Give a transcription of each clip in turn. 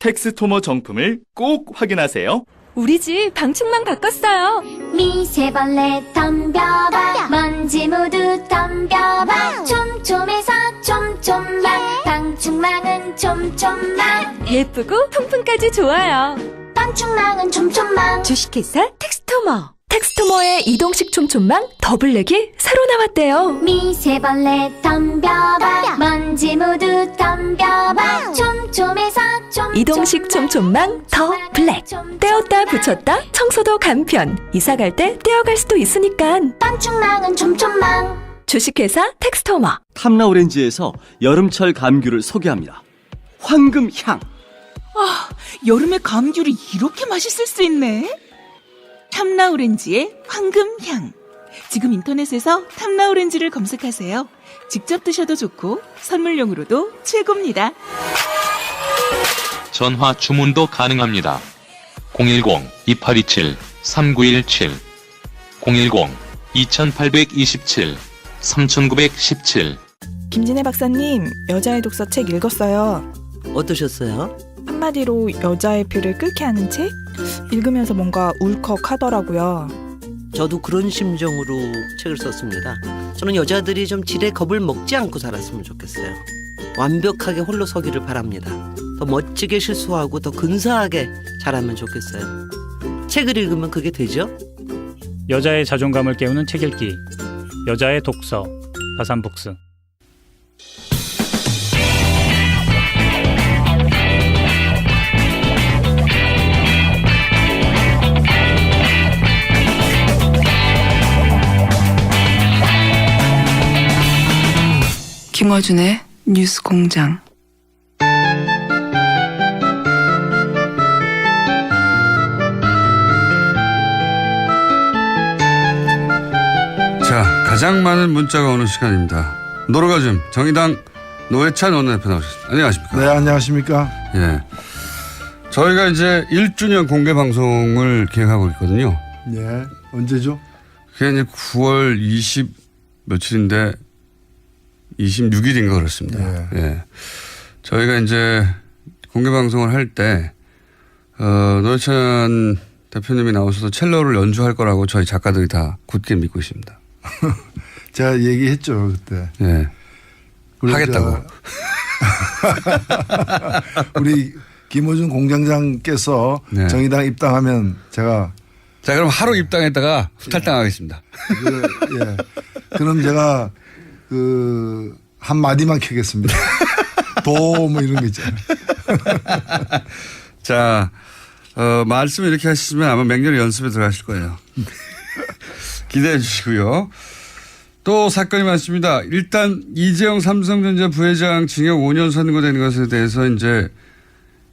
텍스토머 정품을 꼭 확인하세요. 우리 집 방충망 바꿨어요. 미세벌레 덤벼봐 먼지 모두 덤벼봐 촘촘해서 촘촘만 방충망은 촘촘만 예쁘고 통풍까지 좋아요. 방충망은 촘촘만 주식회사 텍스토머. 텍스토머의 이동식 촘촘망 더블랙이 새로 나왔대요. 미세벌레 덤벼봐 먼지 모두 덤벼봐 촘촘해서 촘촘만 이동식 촘촘망 더 블랙. 떼었다 붙였다 청소도 간편. 이사 갈 때 떼어갈 수도 있으니까. 방충망은 촘촘만 주식회사 텍스토머. 탐라오렌지에서 여름철 감귤을 소개합니다. 황금향. 여름에 감귤이 이렇게 맛있을 수 있네. 탐라오렌지의 황금향. 지금 인터넷에서 탐라오렌지를 검색하세요. 직접 드셔도 좋고 선물용으로도 최고입니다. 전화 주문도 가능합니다. 010-2827-3917 010-2827-3917 김진애 박사님, 여자의 독서 책 읽었어요. 어떠셨어요? 한마디로 여자의 피를 끓게 하는 책? 읽으면서 뭔가 울컥하더라고요. 저도 그런 심정으로 책을 썼습니다. 저는 여자들이 좀 지레 겁을 먹지 않고 살았으면 좋겠어요. 완벽하게 홀로 서기를 바랍니다. 더 멋지게 실수하고 더 근사하게 자라면 좋겠어요. 책을 읽으면 그게 되죠? 여자의 자존감을 깨우는 책 읽기. 여자의 독서. 다산북스. 김어준의 뉴스 공장. 자, 가장 많은 문자가 오는 시간입니다. 노르가즘 정의당 노회찬 원내대표 나오셨습니다. 안녕하십니까? 네, 안녕하십니까? 예. 저희가 이제 1주년 공개 방송을 기획하고 있거든요. 네, 언제죠? 그게 이제 9월 20 며칠인데 26일인가 그렇습니다. 네. 예. 저희가 이제 공개 방송을 할 때, 노회찬 대표님이 나오셔서 첼로를 연주할 거라고 저희 작가들이 다 굳게 믿고 있습니다. 제가 얘기했죠, 그때. 예. 하겠다고. 우리 김어준 공장장께서 네. 정의당 입당하면 제가. 자, 그럼 하루 입당했다가 후탈당하겠습니다. 예. 그럼 제가 한 마디만 켜겠습니다. 도 뭐 이런 거 있잖아요. 자, 말씀 이렇게 하시면 아마 맹렬히 연습에 들어가실 거예요. 기대해 주시고요. 또 사건이 많습니다. 일단 이재용 삼성전자 부회장 징역 5년 선고된 것에 대해서 이제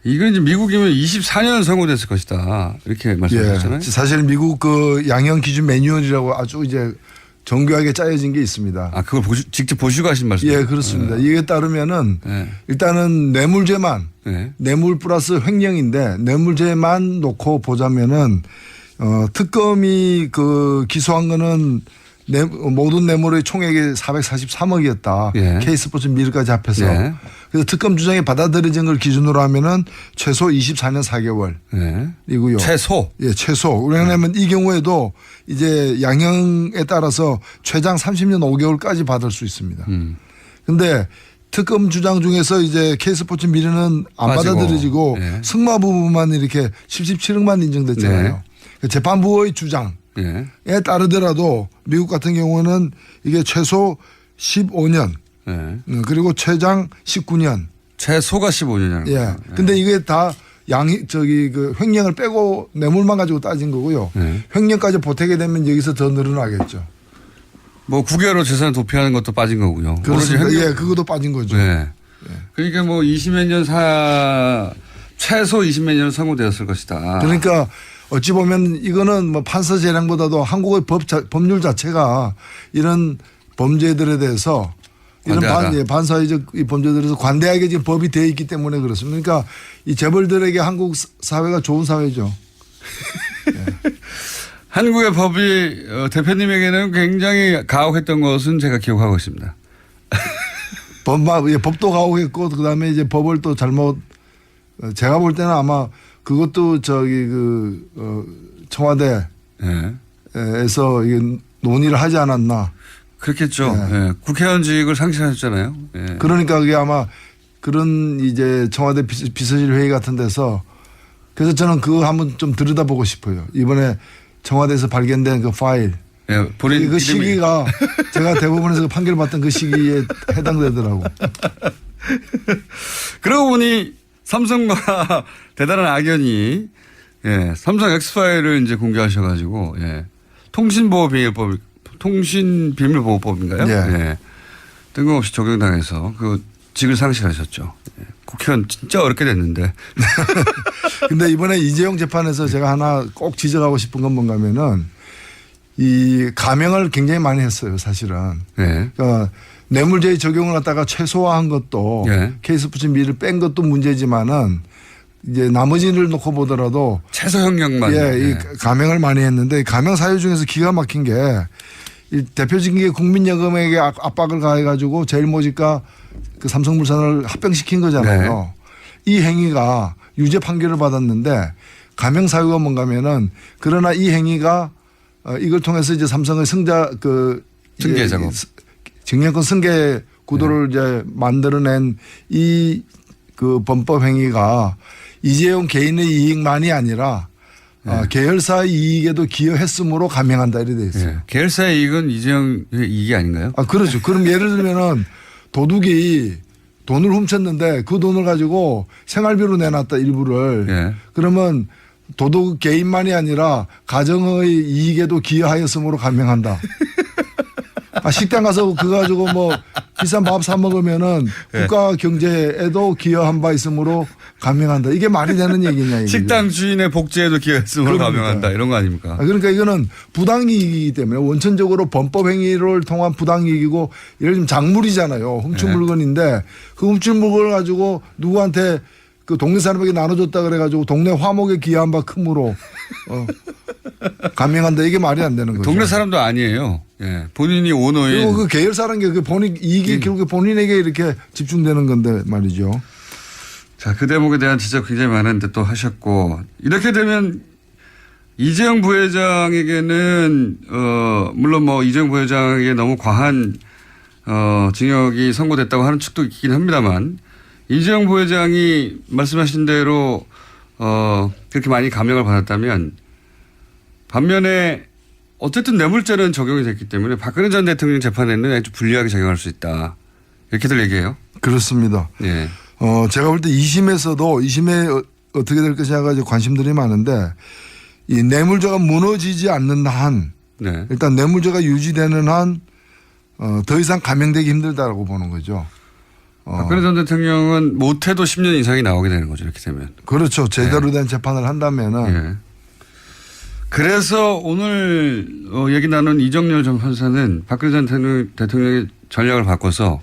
이건 이제 미국이면 24년 선고됐을 것이다. 이렇게 말씀하셨잖아요. 예. 사실 미국 양형 기준 매뉴얼이라고 아주 이제 정교하게 짜여진 게 있습니다. 아, 그걸 직접 보시고 하신 말씀이에요? 예, 그렇습니다. 이에 따르면은 일단은 뇌물죄만 뇌물 플러스 횡령인데 뇌물죄만 놓고 보자면은 특검이 기소한 거는 모든 뇌물의 총액이 443억이었다. K스포츠 밀까지 합해서. 그래서 특검 주장이 받아들여진 걸 기준으로 하면은 최소 24년 4개월. 이고요. 최소? 예, 최소. 왜냐하면 이 경우에도 이제 양형에 따라서 최장 30년 5개월까지 받을 수 있습니다. 근데 특검 주장 중에서 이제 K스포츠 미르는 안 받아들여지고 승마 부분만 이렇게 77억만 인정됐잖아요. 재판부의 주장에 따르더라도 미국 같은 경우는 이게 최소 15년 그리고 최장 19년. 최소가 15년이라는 거예요. 예. 근데 이게 다 횡령을 빼고 뇌물만 가지고 따진 거고요. 횡령까지 보태게 되면 여기서 더 늘어나겠죠. 뭐 9개월로 재산을 도피하는 것도 빠진 거고요. 그렇습니다. 예, 그것도 빠진 거죠. 네. 그러니까 뭐 20몇 년 최소 20몇 년은 선고되었을 것이다. 그러니까 어찌 보면 이거는 뭐 판사 재량보다도 한국의 법률 자체가 이런 범죄들에 대해서 이런 반사회적 이 범죄들에 대해서 관대하게 지금 법이 되어 있기 때문에 그렇습니다. 그러니까 이 재벌들에게 한국 사회가 좋은 사회죠. 네. 한국의 법이 대표님에게는 굉장히 가혹했던 것은 제가 기억하고 있습니다. 법도 가혹했고 그다음에 이제 법을 또 잘못 제가 볼 때는 아마 그것도 청와대에서 이게 논의를 하지 않았나. 그렇겠죠. 예. 국회의원직을 상실하셨잖아요. 예. 그러니까 그게 아마 그런 이제 청와대 비서실 회의 같은 데서 그래서 저는 그거 한번 좀 들여다보고 싶어요. 이번에 청와대에서 발견된 그 파일. 예, 본인 그 시기가 제가 대법원에서 판결 받던 그 시기에 해당되더라고. 그러고 보니 삼성과 대단한 악연이 삼성 엑스파일을 이제 공개하셔가지고 통신비밀보호법인가요? 예. 뜬금없이 적용당해서 그 직을 상실하셨죠. 국회의원 진짜 어렵게 됐는데. 근데 이번에 이재용 재판에서 제가 하나 꼭 지적하고 싶은 건 뭔가 하면은 이 감형을 굉장히 많이 했어요, 사실은. 그러니까 뇌물죄의 적용을 갖다가 최소화한 것도 케이스 붙인 미를 뺀 것도 문제지만은 이제 나머지를 놓고 보더라도 최소 형량만 이 감형을 많이 했는데 감형 사유 중에서 기가 막힌 게 이 대표적인 게 국민연금에게 압박을 가해가지고 제일모직과 그 삼성물산을 합병시킨 거잖아요. 이 행위가 유죄 판결을 받았는데 감형 사유가 뭔가 하면은 그러나 이 행위가 이걸 통해서 이제 삼성의 승계 작업, 증여권 승계 구도를 이제 만들어낸 이 그 범법 행위가 이재용 개인의 이익만이 아니라 계열사의 이익에도 기여했으므로 감형한다 이렇게 돼 있어요. 계열사의 이익은 이재용의 이익이 아닌가요? 그렇죠. 그럼 예를 들면은 도둑이 돈을 훔쳤는데 그 돈을 가지고 생활비로 내놨다 일부를. 그러면 도둑 개인만이 아니라 가정의 이익에도 기여하였으므로 감형한다. 식당 가서 그거 가지고 뭐 비싼 밥 사 먹으면은 국가 경제에도 기여한 바 있으므로 감형한다. 이게 말이 되는 얘기냐 이게. 식당 주인의 복지에도 기여했으므로 감형한다 이런 거 아닙니까? 그러니까 이거는 부당이익이기 때문에 원천적으로 범법 행위를 통한 부당이익이고 예를 들면 작물이잖아요. 훔친 물건인데 그 훔친 물건을 가지고 누구한테 그 동네 사람에게 나눠줬다 그래가지고 동네 화목에 기여한 바 크므로 감형한다. 이게 말이 안 되는 거죠. 동네 사람도 아니에요. 본인이 오너인. 그리고 그 계열사라는 게 그 본인 이익이 결국에 본인에게 이렇게 집중되는 건데 말이죠. 자, 그 대목에 대한 지적 굉장히 많은데 또 하셨고 이렇게 되면 이재용 부회장에게는 물론 뭐 이재용 부회장에게 너무 과한 징역이 선고됐다고 하는 측도 있긴 합니다만 이재용 부회장이 말씀하신 대로 그렇게 많이 감형을 받았다면 반면에 어쨌든 뇌물죄는 적용이 됐기 때문에 박근혜 전 대통령 재판에는 아주 불리하게 적용할 수 있다. 이렇게들 얘기해요. 그렇습니다. 제가 볼 때 2심에 어떻게 될 것이냐가 관심들이 많은데 이 뇌물죄가 무너지지 않는 한 일단 뇌물죄가 유지되는 한 더 이상 감형되기 힘들다라고 보는 거죠. 박근혜 전 대통령은 못해도 10년 이상이 나오게 되는 거죠. 이렇게 되면. 그렇죠. 제대로 된 재판을 한다면은. 그래서 오늘 얘기 나눈 이정열 전 판사는 박근혜 전 대통령의 전략을 바꿔서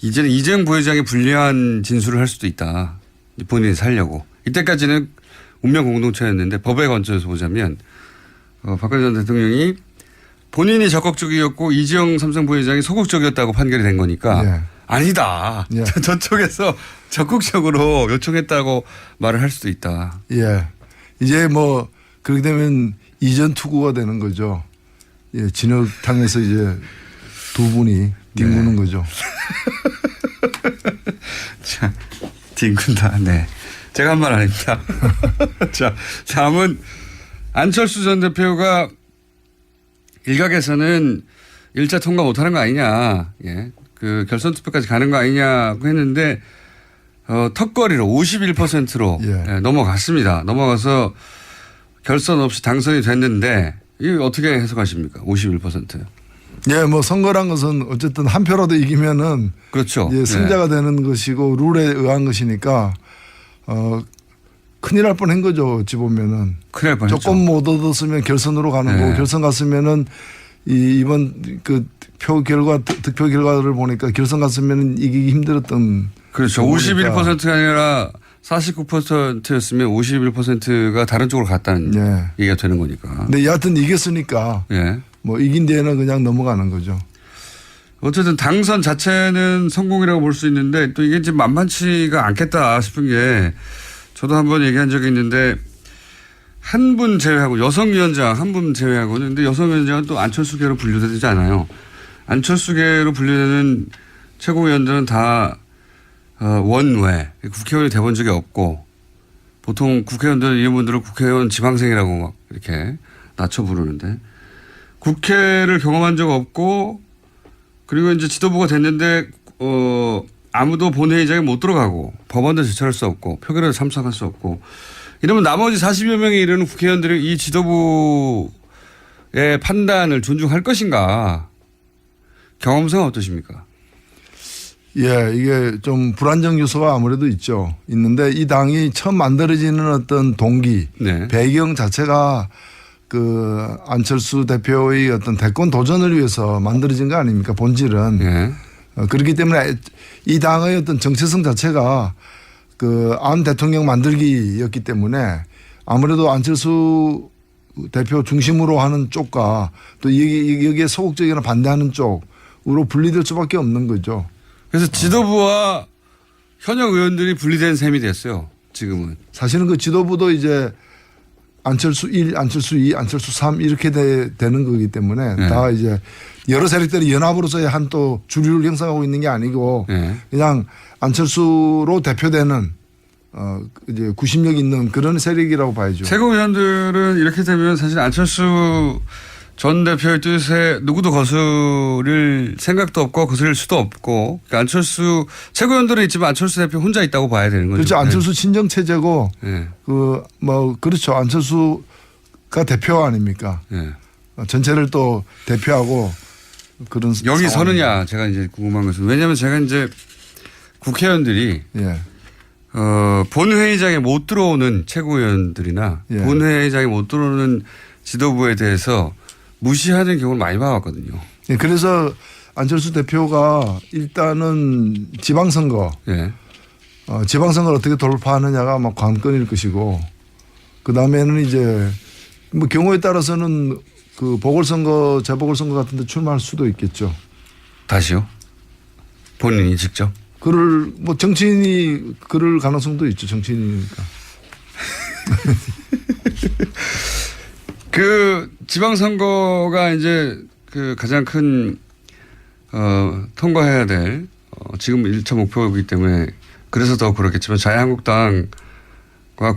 이제는 이재용 부회장이 불리한 진술을 할 수도 있다. 본인이 살려고. 이때까지는 운명 공동체였는데 법에 건져서 보자면 박근혜 전 대통령이 본인이 적극적이었고 이재용 삼성 부회장이 소극적이었다고 판결이 된 거니까 아니다. 저쪽에서 적극적으로 요청했다고 말을 할 수도 있다. 이제 뭐 그렇게 되면 이전 투구가 되는 거죠. 진흙탕에서 이제 두 분이 뒹구는 거죠. 자, 뒹군다. 제가 한 말 아닙니다. 자, 다음은 안철수 전 대표가 일각에서는 1차 통과 못하는 거 아니냐. 그 결선 투표까지 가는 거 아니냐고 했는데 턱걸이로 51%로 넘어갔습니다. 넘어가서 결선 없이 당선이 됐는데 이거 어떻게 해석하십니까? 51%. 뭐 선거란 것은 어쨌든 한 표라도 이기면은 그렇죠. 승자가 되는 것이고 룰에 의한 것이니까 큰일 날 뻔한 거죠. 어찌 보면은. 큰일 날 뻔했죠. 조금 못 얻었으면 결선으로 가는 거고 결선 갔으면은 이번 그 득표 결과를 보니까 결선 갔으면 이기기 힘들었던. 그렇죠. 51%가 아니라 49%였으면 51%가 다른 쪽으로 갔다는 얘기가 되는 거니까. 근데 여하튼 이겼으니까 뭐 이긴 데에는 그냥 넘어가는 거죠. 어쨌든 당선 자체는 성공이라고 볼 수 있는데 또 이게 지금 만만치가 않겠다 싶은 게 저도 한번 얘기한 적이 있는데 한 분 제외하고 여성위원장 한 분 제외하고는 근데 여성위원장은 또 안철수계로 분류되지 않아요. 안철수계로 분류되는 최고위원들은 다 원외 국회의원이 돼본 적이 없고 보통 국회의원들은 이런 분들을 국회의원 지방생이라고 막 이렇게 낮춰 부르는데 국회를 경험한 적 없고 그리고 이제 지도부가 됐는데 아무도 본회의장에 못 들어가고 법안도 제출할 수 없고 표결에도 참석할 수 없고 이러면 나머지 40여 명에 이르는 국회의원들이 이 지도부의 판단을 존중할 것인가 경험상 어떠십니까? 예, 이게 좀 불안정 요소가 아무래도 있는데 이 당이 처음 만들어지는 어떤 동기, 네. 배경 자체가 그 안철수 대표의 어떤 대권 도전을 위해서 만들어진 거 아닙니까? 본질은. 네. 그렇기 때문에 이 당의 어떤 정체성 자체가 그 안 대통령 만들기였기 때문에 아무래도 안철수 대표 중심으로 하는 쪽과 또 여기에 소극적이나 반대하는 쪽으로 분리될 수밖에 없는 거죠. 그래서 지도부와 현역 의원들이 분리된 셈이 됐어요. 지금은. 사실은 그 지도부도 이제 안철수 1, 안철수 2, 안철수 3 이렇게 되는 거기 때문에 네. 다 이제 여러 세력들이 연합으로서의 한 또 주류를 형성하고 있는 게 아니고 네. 그냥 안철수로 대표되는 이제 구심력 있는 그런 세력이라고 봐야죠. 최고위원들은 이렇게 되면 사실 안철수 전 대표의 뜻에 누구도 거스를 생각도 없고 거스릴 수도 없고 그러니까 안철수 최고위원들은 있지만 안철수 대표 혼자 있다고 봐야 되는 거죠. 그렇죠. 안철수 친정 체제고 네. 그 뭐 그렇죠. 안철수가 대표 아닙니까? 네. 전체를 또 대표하고 그런 여기 상황입니다. 서느냐 제가 이제 궁금한 것은 왜냐하면 제가 이제 국회의원들이 예. 본회의장에 못 들어오는 최고위원들이나 예. 본회의장에 못 들어오는 지도부에 대해서 무시하는 경우를 많이 봐왔거든요. 예, 그래서 안철수 대표가 일단은 지방선거, 예. 지방선거를 어떻게 돌파하느냐가 막 관건일 것이고, 그 다음에는 이제 뭐 경우에 따라서는 그 보궐선거, 재보궐선거 같은 데 출마할 수도 있겠죠. 다시요? 본인이 직접? 뭐 정치인이 그럴 가능성도 있죠. 정치인이니까. 그 지방선거가 이제 그 가장 큰 통과해야 될 지금 1차 목표이기 때문에 그래서 더 그렇겠지만 자유한국당과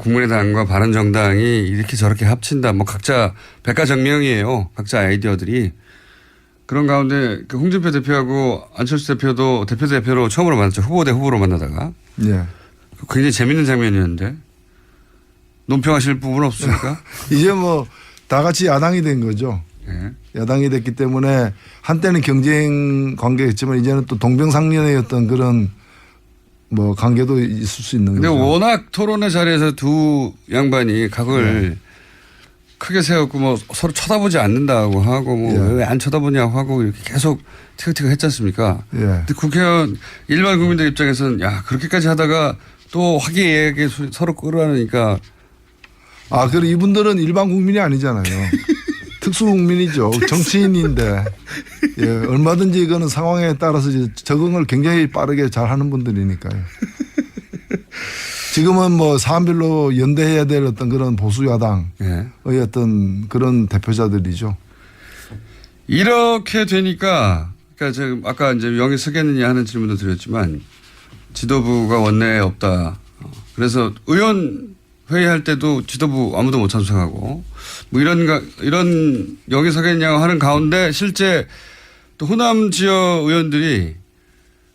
국민의당과 바른정당이 이렇게 저렇게 합친다. 뭐 각자 백가정명이에요. 각자 아이디어들이. 그런 가운데 그 홍준표 대표하고 안철수 대표도 대표로 처음으로 만났죠. 후보 대 후보로 만나다가. 예. 굉장히 재밌는 장면이었는데 논평하실 부분 없습니까? 이제 뭐 다 같이 야당이 된 거죠. 예. 야당이 됐기 때문에 한때는 경쟁 관계였지만 이제는 또 동병상련의 어떤 그런 뭐 관계도 있을 수 있는 근데 거죠. 워낙 토론의 자리에서 두 양반이 각을 크게 세웠고 뭐 서로 쳐다보지 않는다고 하고 뭐 왜 안 쳐다보냐고 하고 이렇게 계속 티격태격 했지 않습니까? 예. 근데 국회의원 일반 국민들 입장에서는 야 그렇게까지 하다가 또 화기애애하게 서로 끌어안으니까 그리고 이분들은 일반 국민이 아니잖아요. 특수 국민이죠. 정치인인데 예, 얼마든지 이거는 상황에 따라서 이제 적응을 굉장히 빠르게 잘 하는 분들이니까요. 지금은 뭐 사안별로 연대해야 될 어떤 그런 보수 야당의 어떤 그런 대표자들이죠. 이렇게 되니까 그러니까 지금 아까 이제 명예 서겠느냐 하는 질문도 드렸지만 지도부가 원내에 없다. 그래서 의원 회의할 때도 지도부 아무도 못 참석하고 뭐 이런 영예 서겠냐고 하는 가운데 실제 또 호남 지역 의원들이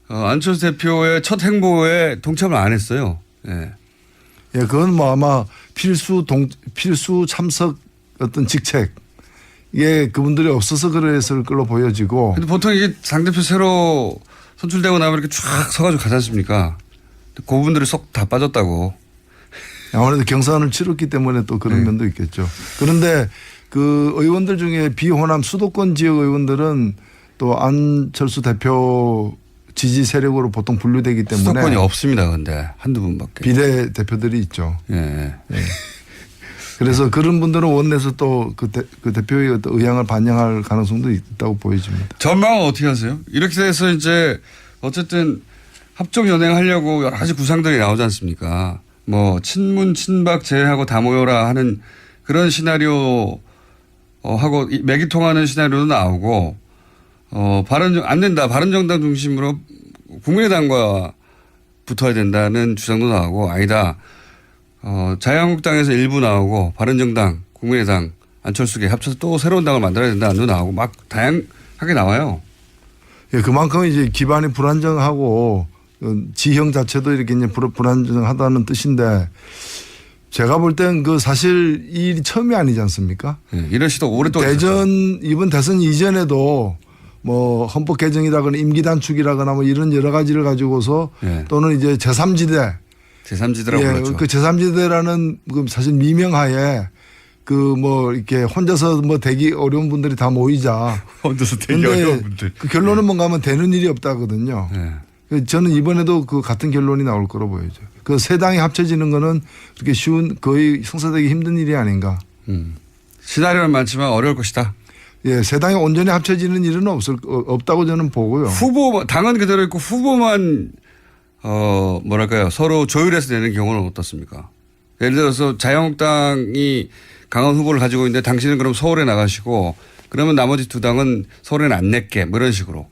안철수 대표의 첫 행보에 동참을 안 했어요. 예. 예, 그건 뭐 아마 필수 참석 어떤 직책. 예, 그분들이 없어서 그랬을 걸로 보여지고. 근데 보통 이게 당대표 새로 선출되고 나면 이렇게 쫙 서가지고 가지 않습니까? 그분들이 쏙 다 빠졌다고. 아무래도 경선을 치렀기 때문에 또 그런 면도 있겠죠. 그런데 그 의원들 중에 비호남 수도권 지역 의원들은 또 안철수 대표 지지 세력으로 보통 분류되기 때문에. 수도권이 없습니다. 근데 한두 분밖에. 비례 대표들이 있죠. 예. 그래서 그런 분들은 원내에서 또 그 대표의 어떤 의향을 반영할 가능성도 있다고 보여집니다. 전망은 어떻게 하세요? 이렇게 돼서 이제 어쨌든 합종 연행하려고 여러 가지 구상들이 나오지 않습니까? 뭐 친문 친박 제외하고 다 모여라 하는 그런 시나리오 하고 맥이 통하는 시나리오도 나오고 안 된다. 바른정당 중심으로 국민의당과 붙어야 된다는 주장도 나오고 아니다. 자유한국당에서 일부 나오고 바른정당, 국민의당, 안철수계 합쳐서 또 새로운 당을 만들어야 된다는 도 나오고 막 다양하게 나와요. 예, 그만큼 이제 기반이 불안정하고 지형 자체도 이렇게 이제 불안정하다는 뜻인데 제가 볼 땐 그 사실 이 일이 처음이 아니지 않습니까? 예, 이런 시도 오랫동안 이번 대선 이전에도 뭐 헌법 개정이라거나 임기 단축이라거나 뭐 이런 여러 가지를 가지고서 예. 또는 이제 제3지대라고 불렀죠. 그 제3지대라는 그 사실 미명하에 그 뭐 이렇게 혼자서 뭐 되기 어려운 분들이 다 모이자. 혼자서 되기 어려운 분들. 그 결론은 뭔가 하면 되는 일이 없다거든요. 예. 저는 이번에도 그 같은 결론이 나올 거로 보여져요. 그 세 당이 합쳐지는 거는 그렇게 쉬운 거의 성사되기 힘든 일이 아닌가. 시나리오는 많지만 어려울 것이다. 예, 세 당이 온전히 합쳐지는 일은 없다고 저는 보고요. 당은 그대로 있고 후보만 뭐랄까요 서로 조율해서 내는 경우는 어떻습니까? 예를 들어서 자유한국당이 강한 후보를 가지고 있는데 당신은 그럼 서울에 나가시고 그러면 나머지 두 당은 서울에는 안 낼게 뭐 이런 식으로.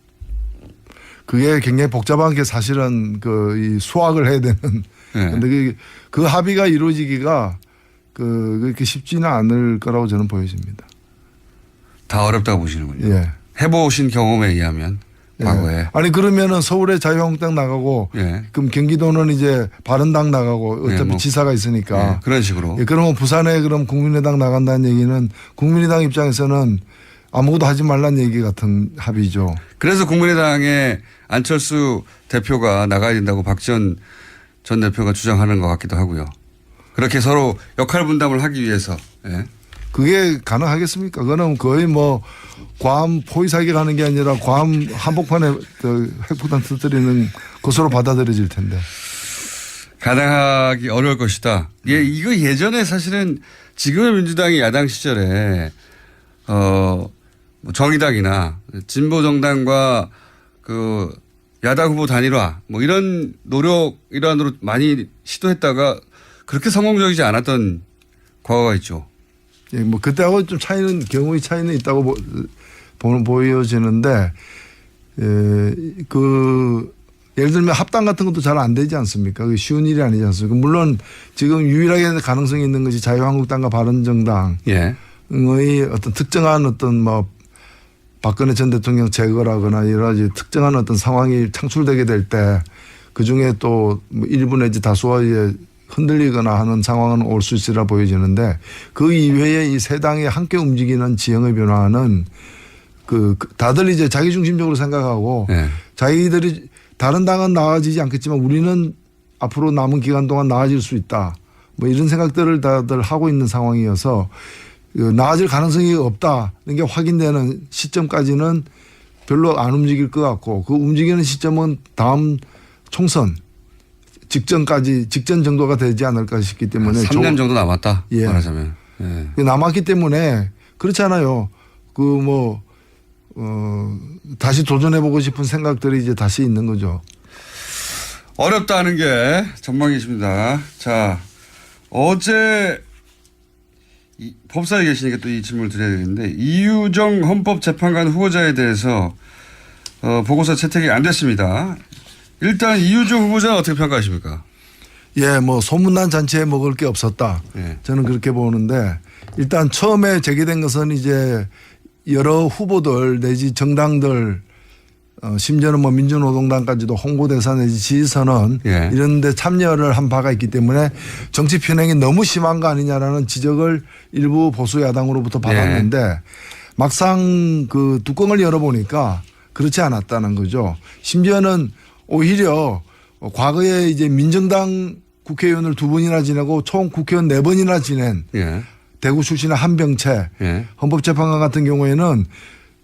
그게 굉장히 복잡한 게 사실은 이 수학을 해야 되는. 그런데 그 합의가 이루어지기가 그렇게 쉽지는 않을 거라고 저는 보여집니다. 다 어렵다고 보시는군요. 예. 해보신 경험에 의하면 과거에. 예. 아니 그러면은 서울에 자유한국당 나가고 예. 그럼 경기도는 이제 바른당 나가고 어차피 뭐, 지사가 있으니까. 예. 그런 식으로. 예. 그러면 부산에 그럼 국민의당 나간다는 얘기는 국민의당 입장에서는 아무것도 하지 말란 얘기 같은 합의죠. 그래서 국민의당의 안철수 대표가 나가야 된다고 박지원 전 대표가 주장하는 것 같기도 하고요. 그렇게 서로 역할 분담을 하기 위해서. 예. 그게 가능하겠습니까? 그거는 거의 뭐 괌 포위사기 가는 게 아니라 괌 한복판에 핵폭탄 터뜨리는 것으로 받아들여질 텐데. 가능하기 어려울 것이다. 예, 이거 예전에 사실은 지금의 민주당이 야당 시절에 뭐 정의당이나 진보정당과 그 야당 후보 단일화 뭐 이런 노력 일환으로 많이 시도했다가 그렇게 성공적이지 않았던 과거가 있죠. 예, 뭐 그때하고 좀 경우의 차이는 있다고 보여지는데, 예를 들면 합당 같은 것도 잘 안 되지 않습니까? 그게 쉬운 일이 아니지 않습니까? 물론 지금 유일하게 가능성이 있는 것이 자유한국당과 바른정당의 어떤 특정한 어떤 뭐 박근혜 전 대통령 제거라거나 여러 가지 특정한 어떤 상황이 창출되게 될 때 그 중에 또 일부 내지 다수가 흔들리거나 하는 상황은 올 수 있으리라 보여지는데 그 이외에 이 세 당이 함께 움직이는 지형의 변화는 다들 이제 자기중심적으로 생각하고 자기들이 다른 당은 나아지지 않겠지만 우리는 앞으로 남은 기간 동안 나아질 수 있다. 뭐 이런 생각들을 다들 하고 있는 상황이어서 나아질 가능성이 없다는 게 확인되는 시점까지는 별로 안 움직일 것 같고 그 움직이는 시점은 다음 총선 직전 정도가 되지 않을까 싶기 때문에 3년 정도 남았다. 예. 말하자면. 예. 남았기 때문에 그렇잖아요. 다시 도전해보고 싶은 생각들이 이제 다시 있는 거죠. 어렵다는 게 전망이십니다. 자, 어제 법사에 계시니까 또 이 질문을 드려야 되는데 이유정 헌법재판관 후보자에 대해서 보고서 채택이 안 됐습니다. 일단 이유정 후보자는 어떻게 평가하십니까? 예, 뭐 소문난 잔치에 먹을 게 없었다. 저는 그렇게 보는데 일단 처음에 제기된 것은 이제 여러 후보들 내지 정당들 심지어는 뭐 민주노동당까지도 홍보대사 내지 지지선언 이런 데 참여를 한 바가 있기 때문에 정치 편향이 너무 심한 거 아니냐라는 지적을 일부 보수 야당으로부터 받았는데 막상 그 뚜껑을 열어보니까 그렇지 않았다는 거죠. 심지어는 오히려 과거에 이제 민정당 국회의원을 2번이나 지내고 총 국회의원 4번이나 지낸 대구 출신의 한병채 헌법재판관 같은 경우에는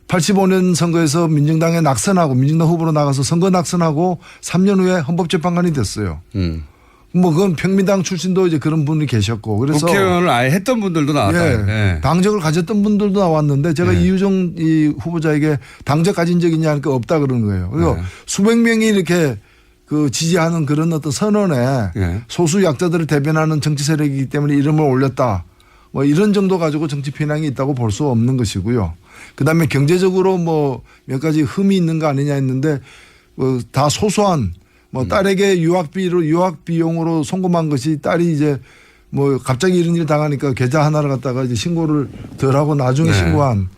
85년 선거에서 민정당에 낙선하고 민정당 후보로 나가서 선거 낙선하고 3년 후에 헌법재판관이 됐어요. 뭐 그건 평민당 출신도 이제 그런 분이 계셨고 그래서 국회의원을 아예 했던 분들도 나왔다. 예, 예. 당적을 가졌던 분들도 나왔는데 제가 예. 이유정 이 후보자에게 당적 가진 적 있냐 하니까 없다 그러는 거예요. 그리고 예. 수백 명이 이렇게 그 지지하는 그런 어떤 선언에 예. 소수 약자들을 대변하는 정치 세력이기 때문에 이름을 올렸다. 뭐 이런 정도 가지고 정치 편향이 있다고 볼 수 없는 것이고요. 그다음에 경제적으로 뭐 몇 가지 흠이 있는 거 아니냐 했는데 다 소소한 뭐 딸에게 유학 비용으로 송금한 것이 딸이 이제 뭐 갑자기 이런 일 당하니까 계좌 하나를 갖다가 이제 신고를 덜 하고 나중에 네. 신고한.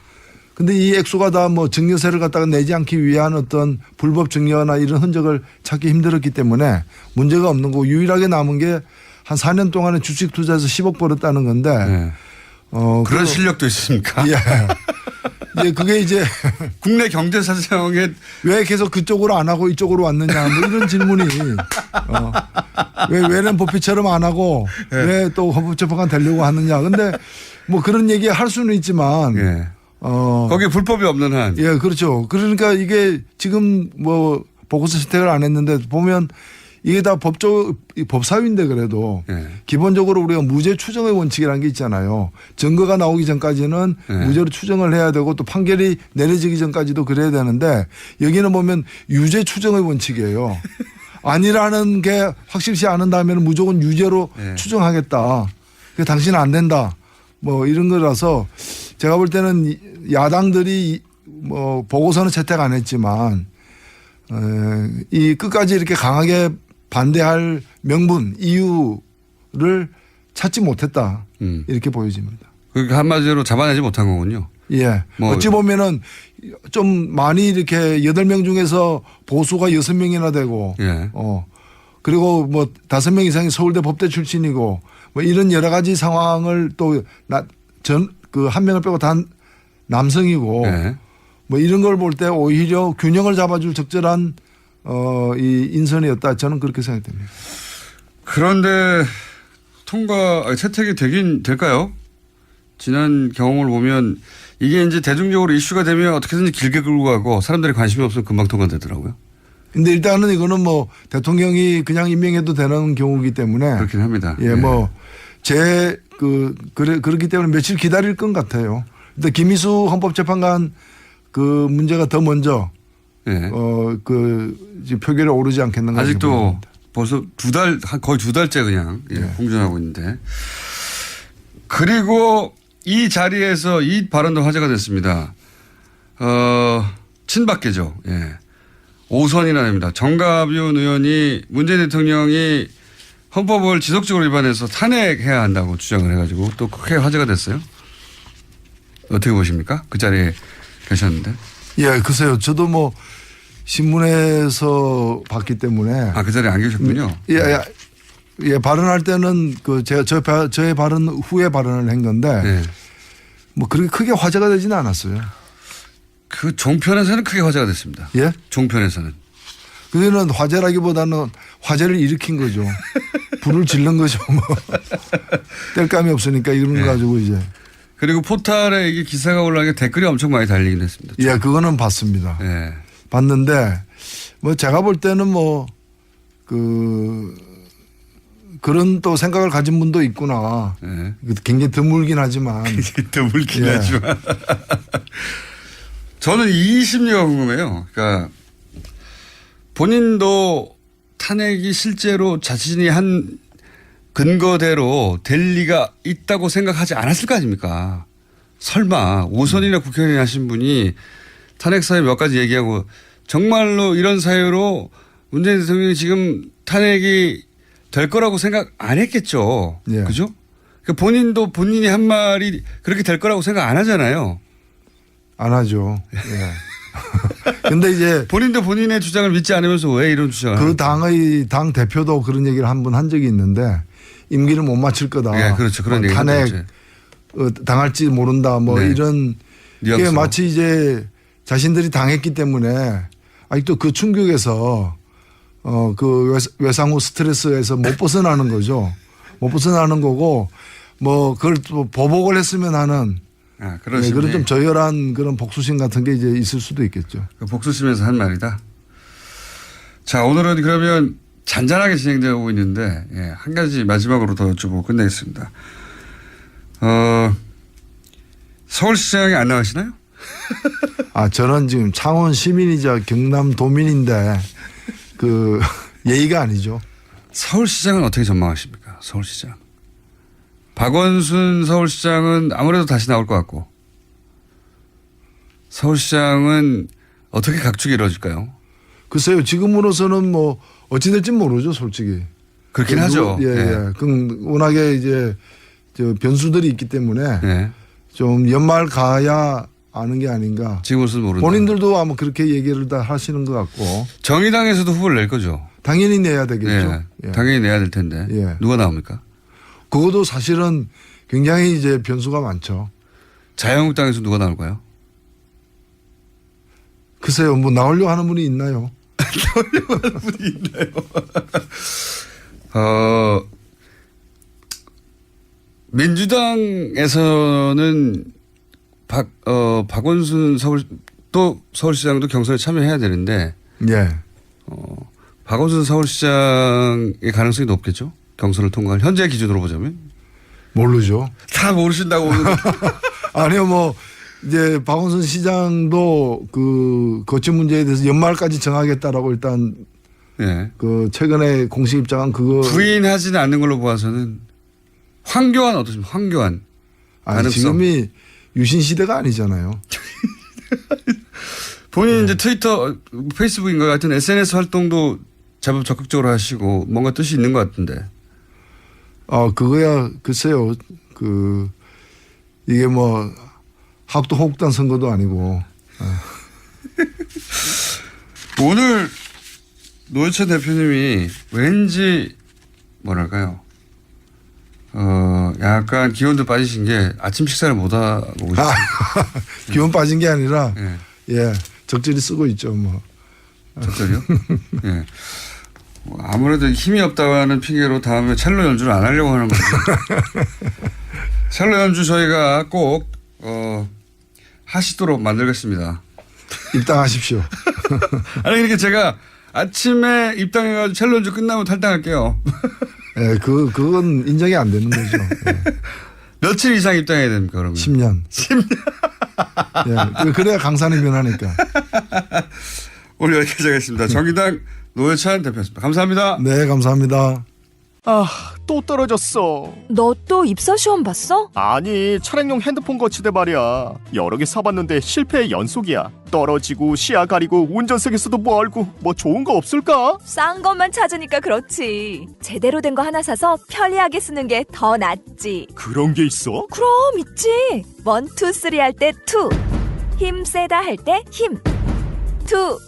근데 이 액수가 다 뭐 증여세를 갖다가 내지 않기 위한 어떤 불법 증여나 이런 흔적을 찾기 힘들었기 때문에 문제가 없는 거고 유일하게 남은 게 한 4년 동안에 주식 투자해서 10억 벌었다는 건데. 네. 그런 실력도 있습니까? 예. 예, 그게 이제 국내 경제 사정에 왜 계속 그쪽으로 안 하고 이쪽으로 왔느냐 뭐 이런 질문이 왜 왜는 법피처럼 안 하고 예. 왜 또 헌법재판관 되려고 하느냐. 근데 뭐 그런 얘기 할 수는 있지만 예. 거기 불법이 없는 한. 예, 그렇죠. 그러니까 이게 지금 뭐 보고서 채택을 안 했는데 보면 이게 다 법사위인데 그래도 예. 기본적으로 우리가 무죄 추정의 원칙이라는 게 있잖아요. 증거가 나오기 전까지는 예. 무죄로 추정을 해야 되고 또 판결이 내려지기 전까지도 그래야 되는데 여기는 보면 유죄 추정의 원칙이에요. 아니라는 게 확실시 않은 다음에는 무조건 유죄로 예. 추정하겠다. 당신은 안 된다. 뭐 이런 거라서 제가 볼 때는 야당들이 뭐 보고서는 채택 안 했지만 이 끝까지 이렇게 강하게 반대할 명분 이유를 찾지 못했다 이렇게 보여집니다. 그러니까 한마디로 잡아내지 못한 거군요. 예. 뭐 어찌 보면은 좀 많이 이렇게 8명 중에서 보수가 6명이나 되고 예. 그리고 뭐 5명 이상이 서울대 법대 출신이고 뭐 이런 여러 가지 상황을 또 그 한 명을 빼고 다 남성이고 예. 뭐 이런 걸 볼 때 오히려 균형을 잡아줄 적절한 이 인선이었다. 저는 그렇게 생각됩니다. 그런데 채택이 되긴 될까요? 지난 경험을 보면 이게 이제 대중적으로 이슈가 되면 어떻게든지 길게 끌고 가고 사람들이 관심이 없으면 금방 통과되더라고요. 근데 일단은 이거는 뭐 대통령이 그냥 임명해도 되는 경우이기 때문에 그렇긴 합니다. 예, 뭐 그렇기 때문에 며칠 기다릴 것 같아요. 근데 김희수 헌법재판관 그 문제가 더 먼저 예. 지금 표결에 오르지 않겠는가. 아직도 벌써 거의 2달째 그냥 예. 공전하고 있는데. 그리고 이 자리에서 이 발언도 화제가 됐습니다. 친박계죠. 예. 5선이나 됩니다. 정가윤 의원이 문재인 대통령이 헌법을 지속적으로 위반해서 탄핵해야 한다고 주장을 해가지고 또 크게 화제가 됐어요. 어떻게 보십니까? 그 자리에 계셨는데. 예, 글쎄요. 저도 뭐 신문에서 봤기 때문에. 그 자리에 안 계셨군요. 예, 발언할 때는 저의 발언 후에 발언을 한 건데. 예. 뭐 그렇게 크게 화제가 되지는 않았어요. 그 종편에서는 크게 화제가 됐습니다. 예? 종편에서는. 그거는 화제라기보다는 화제를 일으킨 거죠. 불을 질른 거죠. 뭐. 뗄감이 없으니까 이런 거 가지고 이제. 그리고 포탈에 이게 기사가 올라가게 댓글이 엄청 많이 달리긴 했습니다. 예, 그거는 봤습니다. 예. 봤는데 뭐 제가 볼 때는 뭐 그런 또 생각을 가진 분도 있구나. 예. 굉장히 드물긴 하지만. 드물긴 예. 하지만. 저는 이 심리가 궁금해요. 그러니까 본인도 탄핵이 실제로 자신이 한 근거대로 될 리가 있다고 생각하지 않았을 거 아닙니까? 설마 5선이나 국회의원 하신 분이 탄핵 사유 몇 가지 얘기하고 정말로 이런 사유로 문재인 대통령이 지금 탄핵이 될 거라고 생각 안 했겠죠. 예. 그죠? 그러니까 본인도 본인이 한 말이 그렇게 될 거라고 생각 안 하잖아요. 안 하죠. 예. 근데 이제 본인도 본인의 주장을 믿지 않으면서 왜 이런 주장을? 그 당 대표도 그런 얘기를 한 번 한 적이 있는데 임기를 못 마칠 거다. 예, 그렇죠. 그런 얘기 탄핵 당할지 모른다. 뭐 네. 이런 게 뉘앙스로. 마치 이제 자신들이 당했기 때문에 아직도 그 충격에서 그 외상후 스트레스에서 못 벗어나는 거죠. 못 벗어나는 거고 뭐 그걸 또 보복을 했으면 하는 그런 네, 그런 좀 저열한 그런 복수심 같은 게 이제 있을 수도 있겠죠. 복수심에서 한 말이다. 자, 오늘은 그러면 잔잔하게 진행되고 있는데, 예, 한 가지 마지막으로 더 여쭤보고 끝내겠습니다. 서울시장에 안 나가시나요? 저는 지금 창원 시민이자 경남 도민인데 예의가 아니죠. 서울시장은 어떻게 전망하십니까? 서울시장. 박원순 서울시장은 아무래도 다시 나올 것 같고, 서울시장은 어떻게 각축이 이루어질까요? 글쎄요, 지금으로서는 뭐 어찌 될지 모르죠, 솔직히. 그렇긴 하죠. 예, 예. 워낙에 이제 변수들이 있기 때문에 예. 좀 연말 가야 아는 게 아닌가. 지금으로서는 모른다. 본인들도 아마 그렇게 얘기를 다 하시는 것 같고. 정의당에서도 후보를 낼 거죠. 당연히 내야 되겠죠. 예. 예. 당연히 내야 될 텐데. 예. 누가 나옵니까? 그것도 사실은 굉장히 이제 변수가 많죠. 자유한국당에서 누가 나올까요? 글쎄요, 뭐 나오려고 하는 분이 있나요? 나오려고 하는 분이 있나요? 민주당에서는 박원순 서울시장도 경선에 참여해야 되는데, 예. 박원순 서울시장의 가능성이 높겠죠? 경선을 통과할 현재 기준으로 보자면? 모르죠. 다 모르신다고. 아니요, 뭐 이제 박원순 시장도 거취 문제에 대해서 연말까지 정하겠다라고 일단 예. 최근에 공식 입장한 그거 부인하지는 않는 걸로 보아서는 황교안 어떠십니까? 황교안. 지금이 유신 시대가 아니잖아요. 본인 이제 트위터, 페이스북인가 같은 SNS 활동도 제법 적극적으로 하시고 뭔가 뜻이 있는 것 같은데. 그거야 글쎄요. 이게 뭐 합도 호국단 선거도 아니고. 오늘 노회찬 대표님이 왠지 뭐랄까요? 약간 기온도 빠지신 게 아침 식사를 못 하고 오셨어요. 기온 빠진 게 아니라 예. 적절히 쓰고 있죠, 뭐. 적절히요? 예. 아무래도 힘이 없다는 핑계로 다음에 첼로 연주를 안 하려고 하는 거죠. 첼로 연주 저희가 꼭 하시도록 만들겠습니다. 입당하십시오. 아니 그러니까 제가 아침에 입당해가지고 첼로 연주 끝나면 탈당할게요. 예, 그건 인정이 안 되는 거죠. 예. 며칠 이상 입당해야 됩니까, 그러면? 10년. 10년. 예, 그래야 강산이 변하니까. 오늘 여기까지 하겠습니다. 정의당 노회찬 대표였습니다. 감사합니다. 네, 감사합니다. 또 떨어졌어. 너 또 입사 시험 봤어? 아니, 차량용 핸드폰 거치대 말이야. 여러 개 사봤는데 실패의 연속이야. 떨어지고 시야 가리고 운전석에서도 멀고 뭐 좋은 거 없을까? 싼 것만 찾으니까 그렇지. 제대로 된 거 하나 사서 편리하게 쓰는 게 더 낫지. 그런 게 있어? 그럼 있지. 1, 2, 3 할 때 2. 힘 세다 할 때 힘. 2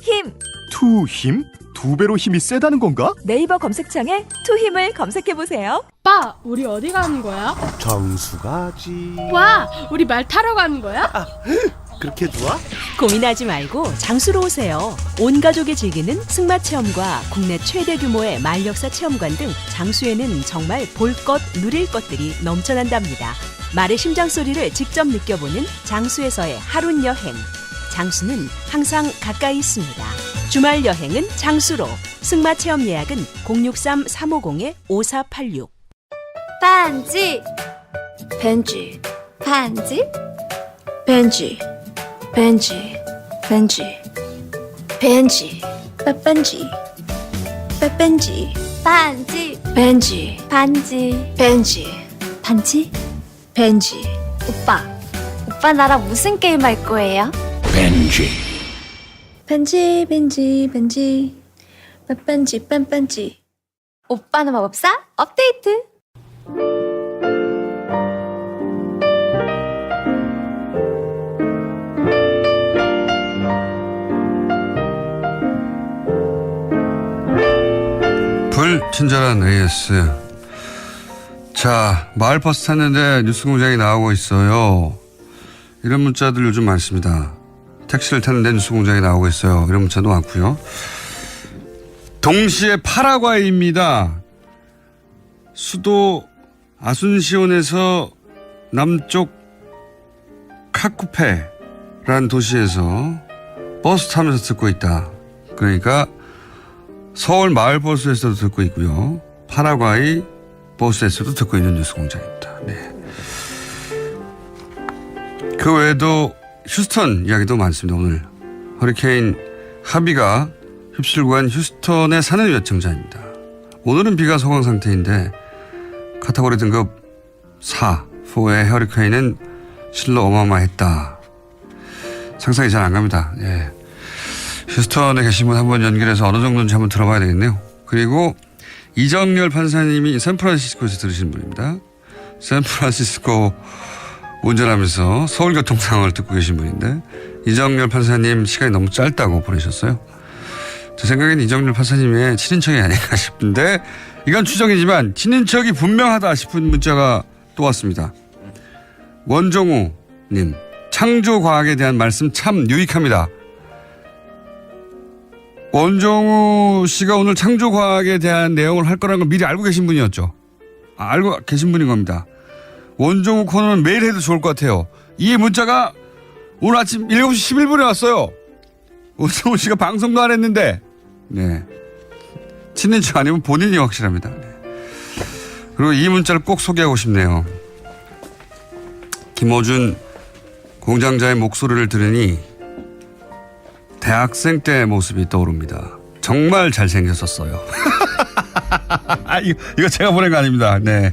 힘. 투 힘? 2배로 힘이 세다는 건가? 네이버 검색창에 투 힘을 검색해 보세요. 오빠, 우리 어디 가는 거야? 정수 가지. 와, 우리 말 타러 가는 거야? 그렇게 좋아? 고민하지 말고 장수로 오세요. 온 가족이 즐기는 승마 체험과 국내 최대 규모의 말역사 체험관 등 장수에는 정말 볼 것, 누릴 것들이 넘쳐난답니다. 말의 심장 소리를 직접 느껴보는 장수에서의 하룬 여행. 장수는 항상 가까이 있습니다. 주말 여행은 장수로. 승마 체험 예약은 063-350-5486. 반지, 벤지, 반지, 벤지, 벤지, 벤지, 벤지, 빼뺀지, 빼뺀지, 반지, 벤지, 반지, 벤지, 반지, 벤지. 오빠 나랑 무슨 게임 할 거예요? 벤지. 벤지, 벤지, 벤지, 빼뺀지, 뺀뺀지. 오빠는 마법사 업데이트. 불친절한 AS. 자, 마을버스 탔는데 뉴스공장이 나오고 있어요. 이런 문자들 요즘 많습니다. 택시를 탔는데 뉴스공장이 나오고 있어요. 이런 문자도 많고요. 동시에 파라과이입니다. 수도 아순시온에서 남쪽 카쿠페라는 도시에서 버스 타면서 듣고 있다. 그러니까 서울 마을 버스에서도 듣고 있고요. 파라과이 버스에서도 듣고 있는 뉴스공장입니다. 네. 그 외에도 휴스턴 이야기도 많습니다. 오늘 허리케인 하비가 휩쓸고 간 휴스턴에 사는 요청자입니다. 오늘은 비가 소강 상태인데 카테고리 등급 4의 허리케인은 실로 어마어마했다. 상상이 잘 안 갑니다. 예. 휴스턴에 계신 분 한번 연결해서 어느 정도인지 한번 들어봐야 되겠네요. 그리고 이정열 판사님이 샌프란시스코에서 들으신 분입니다. 샌프란시스코 운전하면서 서울교통 상황을 듣고 계신 분인데 이정열 판사님 시간이 너무 짧다고 보내셨어요. 제 생각엔 이정열 판사님의 친인척이 아닌가 싶은데 이건 추정이지만 친인척이 분명하다 싶은 문자가 또 왔습니다. 원종우 님, 창조과학에 대한 말씀 참 유익합니다. 원종우 씨가 오늘 창조과학에 대한 내용을 할 거라는 걸 미리 알고 계신 분이었죠. 알고 계신 분인 겁니다. 원종우 코너는 매일 해도 좋을 것 같아요. 이 문자가 오늘 아침 7시 11분에 왔어요. 원종우 씨가 방송도 안 했는데. 네. 친인척 아니면 본인이 확실합니다. 네. 그리고 이 문자를 꼭 소개하고 싶네요. 김어준 공장자의 목소리를 들으니 대학생 때 모습이 떠오릅니다. 정말 잘생겼었어요. 이거 제가 보낸 거 아닙니다. 네.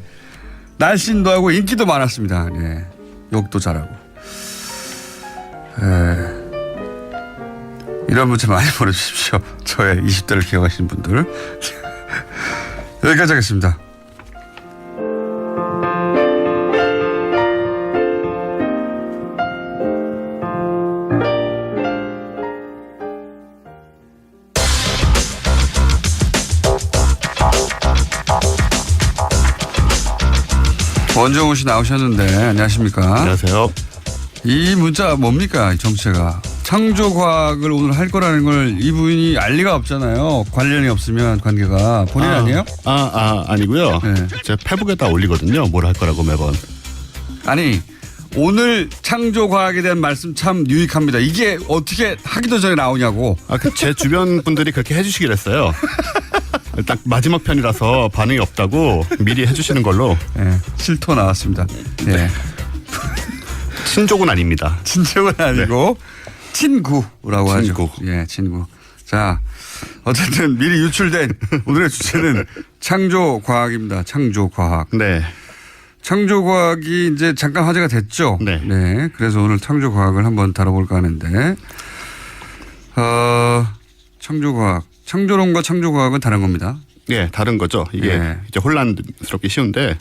날씬도 하고 인기도 많았습니다. 네. 욕도 잘하고. 이런 문자 많이 보내주십시오. 저의 20대를 기억하시는 분들. 여기까지 하겠습니다. 원종우 씨 나오셨는데 안녕하십니까? 안녕하세요. 이 문자 뭡니까? 정체가 창조과학을 오늘 할 거라는 걸 이분이 알 리가 없잖아요. 관련이 없으면 관계가 본인 아니에요? 아니고요. 네. 제가 페북에다 올리거든요. 뭘 할 거라고 매번. 아니 오늘 창조과학에 대한 말씀 참 유익합니다. 이게 어떻게 하기도 전에 나오냐고. 제 주변 분들이 그렇게 해주시길 했어요. 딱 마지막 편이라서 반응이 없다고 미리 해주시는 걸로. 네, 실토 나왔습니다. 네. 친족은 아닙니다. 친족은 아니고 친구라고 하죠. 친구. 예, 친구. 자, 어쨌든 미리 유출된 오늘의 주제는 창조과학입니다. 창조과학. 네. 창조과학이 이제 잠깐 화제가 됐죠. 네. 네. 그래서 오늘 창조과학을 한번 다뤄볼까 하는데, 창조과학. 창조론과 창조과학은 다른 겁니다. 예, 다른 거죠. 이게 네. 이제 혼란스럽게 쉬운데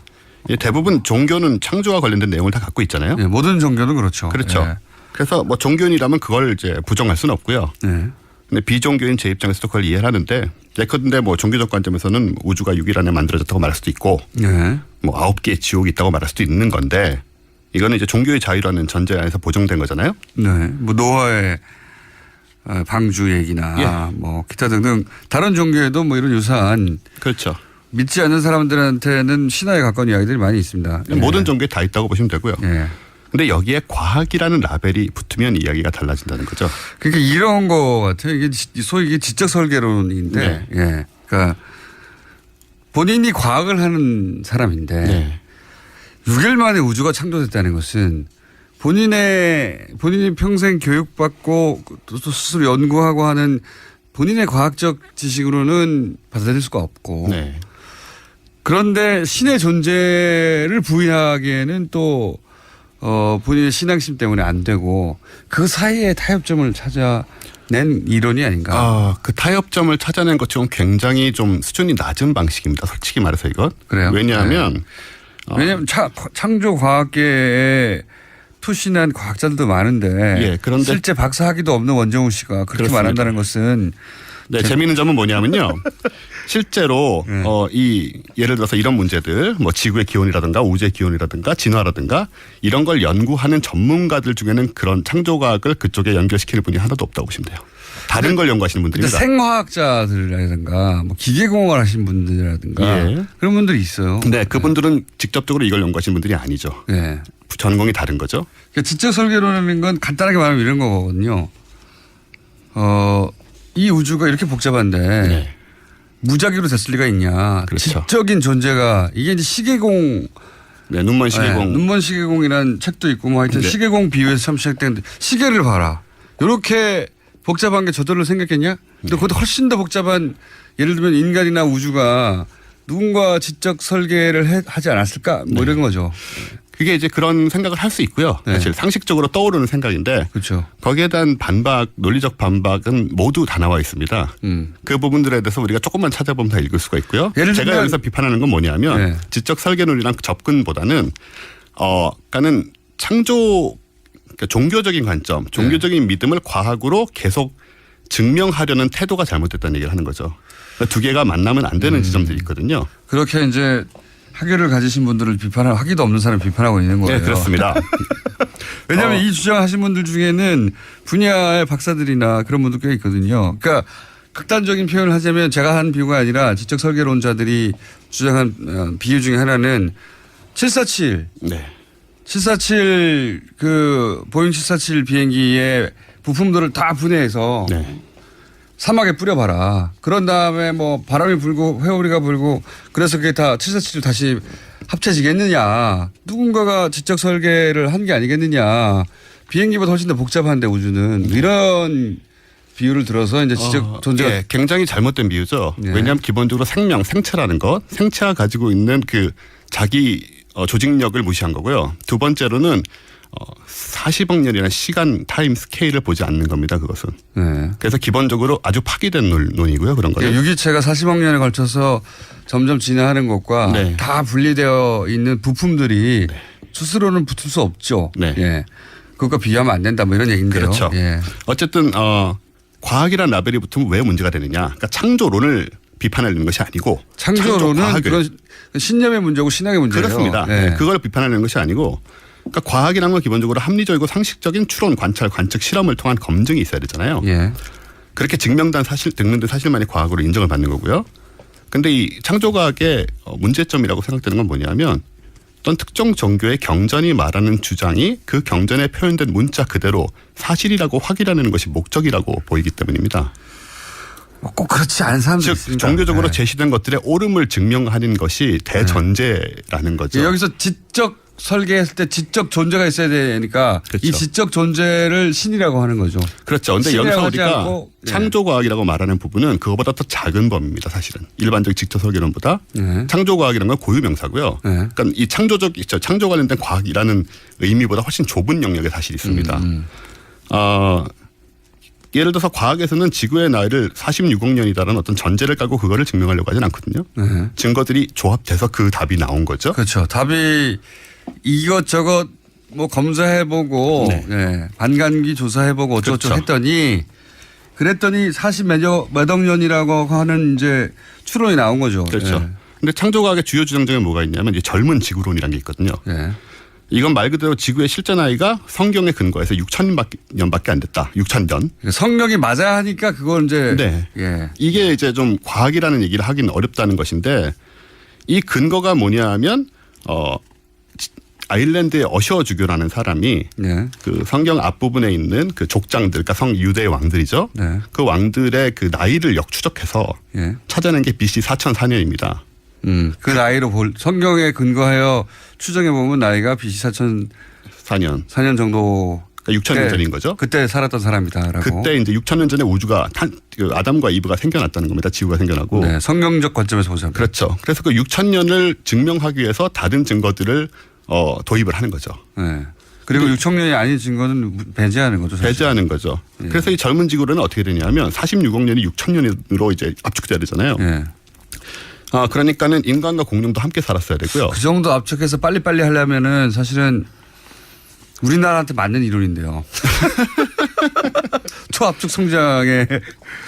대부분 종교는 창조와 관련된 내용을 다 갖고 있잖아요. 네, 모든 종교는 그렇죠. 그렇죠. 네. 그래서 뭐 종교인이라면 그걸 이제 부정할 수는 없고요. 네. 근데 비종교인 제 입장에서도 그걸 이해를 하는데 예컨대 뭐 종교적 관점에서는 우주가 6일 안에 만들어졌다고 말할 수도 있고 네. 뭐 9개의 지옥이 있다고 말할 수도 있는 건데 이거는 이제 종교의 자유라는 전제 안에서 보정된 거잖아요. 네. 뭐 노아의 방주 얘기나 예. 뭐 기타 등등 다른 종교에도 뭐 이런 유사한 그렇죠. 믿지 않는 사람들한테는 신화에 가까운 이야기들이 많이 있습니다. 모든 종교에 다 있다고 보시면 되고요. 예. 근데 여기에 과학이라는 라벨이 붙으면 이야기가 달라진다는 거죠. 그러니까 이런 거 같아요. 이게 소위 이게 지적 설계론인데, 네. 예. 그러니까 본인이 과학을 하는 사람인데 네. 6일 만에 우주가 창조됐다는 것은 본인이 평생 교육받고 또 스스로 연구하고 하는 본인의 과학적 지식으로는 받아들일 수가 없고 네. 그런데 신의 존재를 부인하기에는 또 본인의 신앙심 때문에 안 되고 그 사이에 타협점을 찾아낸 이론이 아닌가. 그 타협점을 찾아낸 것처럼 굉장히 좀 수준이 낮은 방식입니다. 솔직히 말해서 이건. 그래요? 왜냐하면 왜냐하면 창조과학계에 투신한 과학자들도 많은 예, 그런데 실제 박사학위도 없는 원종우 씨가 그렇게 그렇습니다. 말한다는 것은 네, 재미있는 점은 뭐냐면요. 실제로 이 예를 들어서 이런 문제들 뭐 지구의 기온이라든가 우주의 기온이라든가 진화라든가 이런 걸 연구하는 전문가들 중에는 그런 창조과학을 그쪽에 연결시키는 분이 하나도 없다고 보시면 돼요. 다른 걸 연구하시는 분들입니다. 생화학자들이라든가 뭐 기계공학을 하신 분들이라든가 예. 그런 분들이 있어요. 네, 그분들은 직접적으로 이걸 연구하시는 분들이 아니죠. 네. 전공이 다른 거죠. 그러니까 지적 설계론이라는 건 간단하게 말하면 이런 거거든요. 이 우주가 이렇게 복잡한데 네. 무작위로 됐을 리가 있냐. 그렇죠. 지적인 존재가 이게 이제 시계공. 네, 눈먼 시계공. 눈먼 시계공이라는 책도 있고 뭐 하여튼 네. 시계공 비유에서 처음 시작되는데 시계를 봐라. 이렇게 복잡한 게 저절로 생겼겠냐? 근데 그것도 훨씬 더 복잡한 예를 들면 인간이나 우주가 누군가 지적 설계를 하지 않았을까? 뭐 이런 거죠. 그게 이제 그런 생각을 할 수 있고요. 네. 사실 상식적으로 떠오르는 생각인데 그렇죠. 거기에 대한 반박, 논리적 반박은 모두 다 나와 있습니다. 그 부분들에 대해서 우리가 조금만 찾아보면 다 읽을 수가 있고요. 예를 제가 들면 여기서 비판하는 건 뭐냐면 네. 지적 설계론이랑 접근보다는 그러니까는 창조 그러니까 종교적인 관점, 종교적인 믿음을 과학으로 계속 증명하려는 태도가 잘못됐다는 얘기를 하는 거죠. 그러니까 두 개가 만나면 안 되는 지점들이 있거든요. 그렇게 이제 학위를 가지신 분들을 비판하고 학위도 없는 사람 비판하고 있는 거예요. 네, 그렇습니다. 왜냐하면 이 주장하신 분들 중에는 분야의 박사들이나 그런 분들 꽤 있거든요. 그러니까 극단적인 표현을 하자면 제가 한 비유가 아니라 지적 설계론자들이 주장한 비유 중에 하나는 747. 네. 747 그 보잉 747 비행기의 부품들을 다 분해해서 네. 사막에 뿌려봐라. 그런 다음에 뭐 바람이 불고 회오리가 불고 그래서 그게 다 747로 다시 합쳐지겠느냐. 누군가가 지적 설계를 한 게 아니겠느냐. 비행기보다 훨씬 더 복잡한데 우주는. 이런 비유를 들어서 이제 지적 존재가. 예, 굉장히 잘못된 비유죠. 네. 왜냐하면 기본적으로 생명, 생체라는 것, 생체가 가지고 있는 그 자기 조직력을 무시한 거고요. 두 번째로는 40억 년이라는 시간 타임 스케일을 보지 않는 겁니다. 그것은. 네. 그래서 기본적으로 아주 파기된 논이고요. 그런 거는. 유기체가 40억 년에 걸쳐서 점점 진화하는 것과 네. 다 분리되어 있는 부품들이 스스로는 붙을 수 없죠. 네. 예. 그것과 비교하면 안 된다 뭐 이런 얘기인데요. 그렇죠. 예. 어쨌든 과학이란 라벨이 붙으면 왜 문제가 되느냐. 그러니까 창조론을 비판하려는 것이 아니고 창조론은 창조 그런 신념의 문제고 신앙의 문제예요. 그렇습니다. 예. 네, 그걸 비판하려는 것이 아니고 그러니까 과학이라는 건 기본적으로 합리적이고 상식적인 추론, 관찰, 관측, 실험을 통한 검증이 있어야 되잖아요. 예. 그렇게 증명된 사실, 증명된 사실만이 과학으로 인정을 받는 거고요. 그런데 이 창조과학의 문제점이라고 생각되는 건 뭐냐면 어떤 특정 종교의 경전이 말하는 주장이 그 경전에 표현된 문자 그대로 사실이라고 확인하는 것이 목적이라고 보이기 때문입니다. 꼭 그렇지 않은 사람들이 즉 있으니까. 종교적으로 네. 제시된 것들의 옳음을 증명하는 것이 대전제라는 거죠. 여기서 지적 설계했을 때 지적 존재가 있어야 되니까 그렇죠. 이 지적 존재를 신이라고 하는 거죠. 그렇죠. 근데 신이라고 여기서 하지 우리가 않고, 예. 창조과학이라고 말하는 부분은 그거보다 더 작은 범위입니다. 사실은. 일반적 지적 설계론보다. 예. 창조과학이라는 건 고유명사고요. 예. 그러니까 이 창조 관련된 과학이라는 의미보다 훨씬 좁은 영역에 사실 있습니다. 예를 들어서 과학에서는 지구의 나이를 46억 년이다라는 어떤 전제를 깔고 그거를 증명하려고 하진 않거든요. 네. 증거들이 조합돼서 그 답이 나온 거죠. 그렇죠. 답이 이것저것 뭐 검사해보고 네. 네. 반감기 조사해보고 어쩌고저쩌고 그렇죠. 그랬더니 40몇 억 년이라고 하는 이제 추론이 나온 거죠. 그렇죠. 네. 근데 창조과학의 주요 주장 중에 뭐가 있냐면 이제 젊은 지구론이라는 게 있거든요. 네. 이건 말 그대로 지구의 실제 나이가 성경에 근거해서 6,000년밖에 안 됐다. 6,000년. 성경이 맞아야 하니까 그걸 이제 네. 예. 이게 이제 좀 과학이라는 얘기를 하기는 어렵다는 것인데 이 근거가 뭐냐하면 아일랜드의 어셔주교라는 사람이 네. 그 성경 앞부분에 있는 그 족장들, 그러니까 유대의 왕들이죠. 네. 그 왕들의 그 나이를 역추적해서 예. 찾아낸 게 BC 4004년입니다. 그 나이로 성경에 근거하여 추정해 보면 나이가 BC 4004년 정도. 그러니까 6,000년 전인 거죠. 그때 살았던 사람이다라고. 그때 이제 6,000년 전에 우주가 아담과 이브가 생겨났다는 겁니다. 지구가 생겨나고. 네, 성경적 관점에서 보자면. 그렇죠. 그래서 그 6,000년을 증명하기 위해서 다른 증거들을 도입을 하는 거죠. 네. 그리고 6,000년이 아닌 증거는 배제하는 거죠. 사실. 배제하는 거죠. 예. 그래서 이 젊은 지구로는 어떻게 되냐면 46억 년이 6,000년으로 이제 압축돼야 되잖아요. 예. 그러니까는 인간과 공룡도 함께 살았어야 되고요. 그 정도 압축해서 빨리빨리 하려면은 사실은 우리나라한테 맞는 이론인데요. 초압축 성장의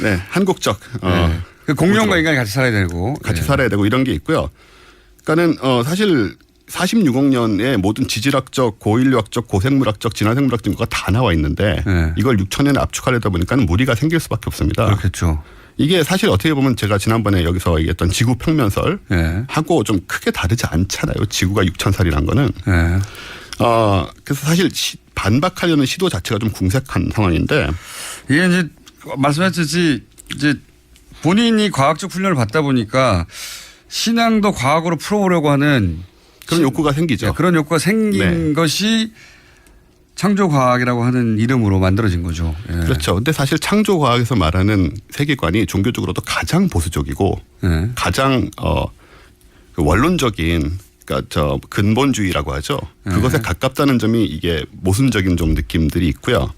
네, 한국적. 네. 공룡과 인간이 같이 살아야 되고. 같이 살아야 되고 이런 게 있고요. 그러니까는 사실 46억 년의 모든 지질학적, 고인류학적, 고생물학적, 진화생물학 증거가 다 나와 있는데 네. 이걸 6,000년에 압축하려다 보니까 무리가 생길 수밖에 없습니다. 그렇겠죠. 이게 사실 어떻게 보면 제가 지난번에 여기서 얘기했던 지구 평면설 네. 하고 좀 크게 다르지 않잖아요. 지구가 6,000살이라는 거는. 네. 그래서 사실 반박하려는 시도 자체가 좀 궁색한 상황인데 이게 이제 말씀하셨듯이 이제 본인이 과학적 훈련을 받다 보니까 신앙도 과학으로 풀어보려고 하는 그런 욕구가 생기죠. 그런 욕구가 생긴 것이 창조과학이라고 하는 이름으로 만들어진 거죠. 예. 그렇죠. 근데 사실 창조과학에서 말하는 세계관이 종교적으로도 가장 보수적이고 가장 그 원론적인 그러니까 저 근본주의라고 하죠. 그것에 가깝다는 점이 이게 모순적인 좀 느낌들이 있고요.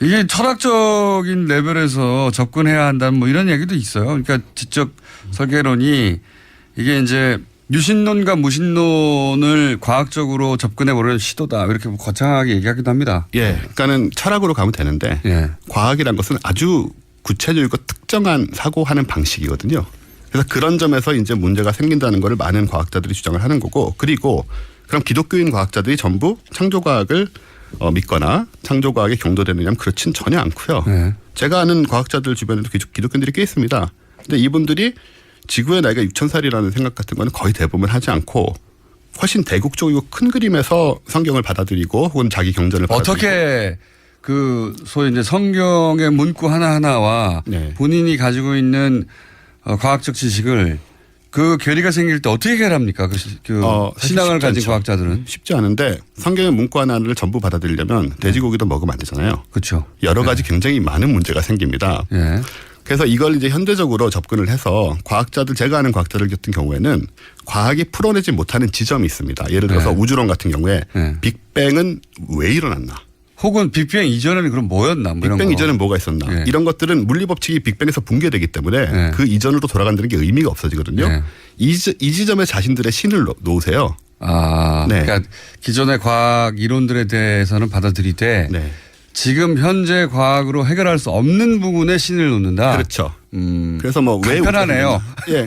이게 철학적인 레벨에서 접근해야 한다는 뭐 이런 얘기도 있어요. 그러니까 지적 설계론이 이게 이제 유신론과 무신론을 과학적으로 접근해 보려는 시도다. 이렇게 거창하게 얘기하기도 합니다. 예. 그러니까는 철학으로 가면 되는데 과학이란 것은 아주 구체적이고 특정한 사고하는 방식이거든요. 그래서 그런 점에서 이제 문제가 생긴다는 것을 많은 과학자들이 주장을 하는 거고 그리고 그럼 기독교인 과학자들이 전부 창조과학을 믿거나 창조과학에 경도되느냐면 그렇진 전혀 않고요. 제가 아는 과학자들 주변에도 기독교인들이 꽤 있습니다. 근데 이분들이 지구의 나이가 6,000살이라는 생각 같은 거는 거의 대부분 하지 않고 훨씬 대국적이고 큰 그림에서 성경을 받아들이고 혹은 자기 경전을 받아들이고 어떻게 그 소위 이제 성경의 문구 하나하나와 본인이 가지고 있는 과학적 지식을 그 괴리가 생길 때 어떻게 해결합니까? 신앙을 가진 과학자들은. 쉽지 않은데 성경의 문구 하나를 전부 받아들이려면 돼지고기도 먹으면 안 되잖아요. 그렇죠. 여러 가지 굉장히 많은 문제가 생깁니다. 그래서 이걸 이제 현대적으로 접근을 해서 과학자들 제가 아는 과학자들 같은 경우에는 과학이 풀어내지 못하는 지점이 있습니다. 예를 들어서 우주론 같은 경우에 빅뱅은 왜 일어났나? 혹은 빅뱅 이전에는 그럼 뭐였나? 뭐 빅뱅 이전엔 뭐가 있었나? 이런 것들은 물리법칙이 빅뱅에서 붕괴되기 때문에 그 이전으로 돌아간다는 게 의미가 없어지거든요. 이 지점에 자신들의 신을 놓으세요. 그러니까 기존의 과학 이론들에 대해서는 받아들이되 지금 현재 과학으로 해결할 수 없는 부분에 신을 놓는다. 그렇죠. 그래서 뭐 왜 간편하네요. 예,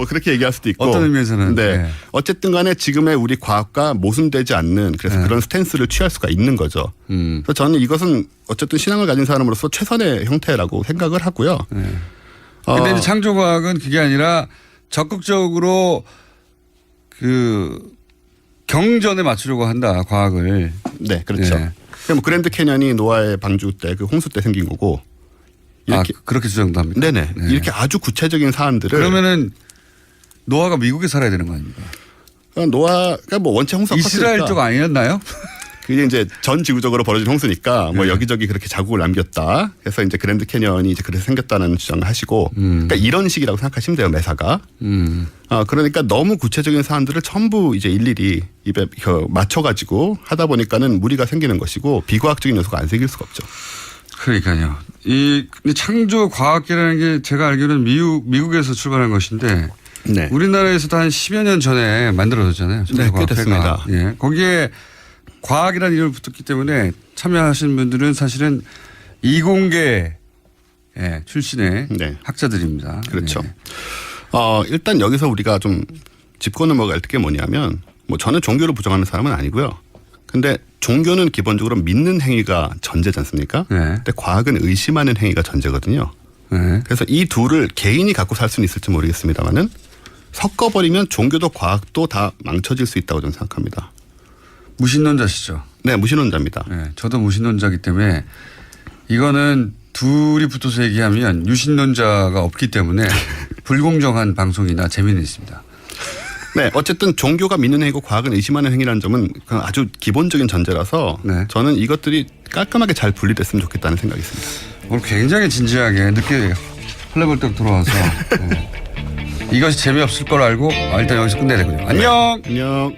그렇게 얘기할 수도 있고 어떤 의미에서는. 네. 어쨌든 간에 지금의 우리 과학과 모순되지 않는 그래서 그런 스탠스를 취할 수가 있는 거죠. 그래서 저는 이것은 어쨌든 신앙을 가진 사람으로서 최선의 형태라고 생각을 하고요. 근데 이제 창조과학은 그게 아니라 적극적으로 그 경전에 맞추려고 한다. 과학을. 네, 그렇죠. 뭐 그랜드 캐년이 노아의 방주 때 그 홍수 때 생긴 거고. 이렇게 그렇게 주장도 합니까? 네네. 이렇게 아주 구체적인 사안들을. 그러면은 노아가 미국에 살아야 되는 거 아닙니까? 노아가 뭐 원체 홍수가 이스라엘 컸으니까. 쪽 아니었나요? 그게 이제 전 지구적으로 벌어진 홍수니까 뭐 여기저기 그렇게 자국을 남겼다. 그래서 이제 그랜드 캐년이 이제 그래서 생겼다는 주장을 하시고. 그러니까 이런 식이라고 생각하시면 돼요, 매사가. 그러니까 너무 구체적인 사안들을 전부 이제 일일이 입에 맞춰가지고 하다 보니까는 무리가 생기는 것이고 비과학적인 요소가 안 생길 수가 없죠. 그러니까요. 근데 창조 과학이라는 게 제가 알기로는 미국에서 출발한 것인데 우리나라에서도 한 10여 년 전에 만들어졌잖아요. 네, 꽤 됐습니다. 예. 거기에 과학이라는 이름을 붙었기 때문에 참여하신 분들은 사실은 이공계 출신의 학자들입니다. 그렇죠. 일단 여기서 우리가 좀 짚고 넘어갈 게 뭐냐면 뭐 저는 종교를 부정하는 사람은 아니고요. 근데 종교는 기본적으로 믿는 행위가 전제지 않습니까? 근데 과학은 의심하는 행위가 전제거든요. 그래서 이 둘을 개인이 갖고 살 수는 있을지 모르겠습니다만은 섞어버리면 종교도 과학도 다 망쳐질 수 있다고 저는 생각합니다. 무신론자시죠? 네, 무신론자입니다. 네, 저도 무신론자이기 때문에 이거는 둘이 붙어서 얘기하면 유신론자가 없기 때문에 불공정한 방송이나 재미는 있습니다. 네, 어쨌든 종교가 믿는 행위고 과학은 의심하는 행위라는 점은 아주 기본적인 전제라서 저는 이것들이 깔끔하게 잘 분리됐으면 좋겠다는 생각이 있습니다. 오늘 굉장히 진지하게 늦게 헐레벌떡 들어와서 이것이 재미없을 걸 알고 일단 여기서 끝내야 되거든요. 안녕. 안녕.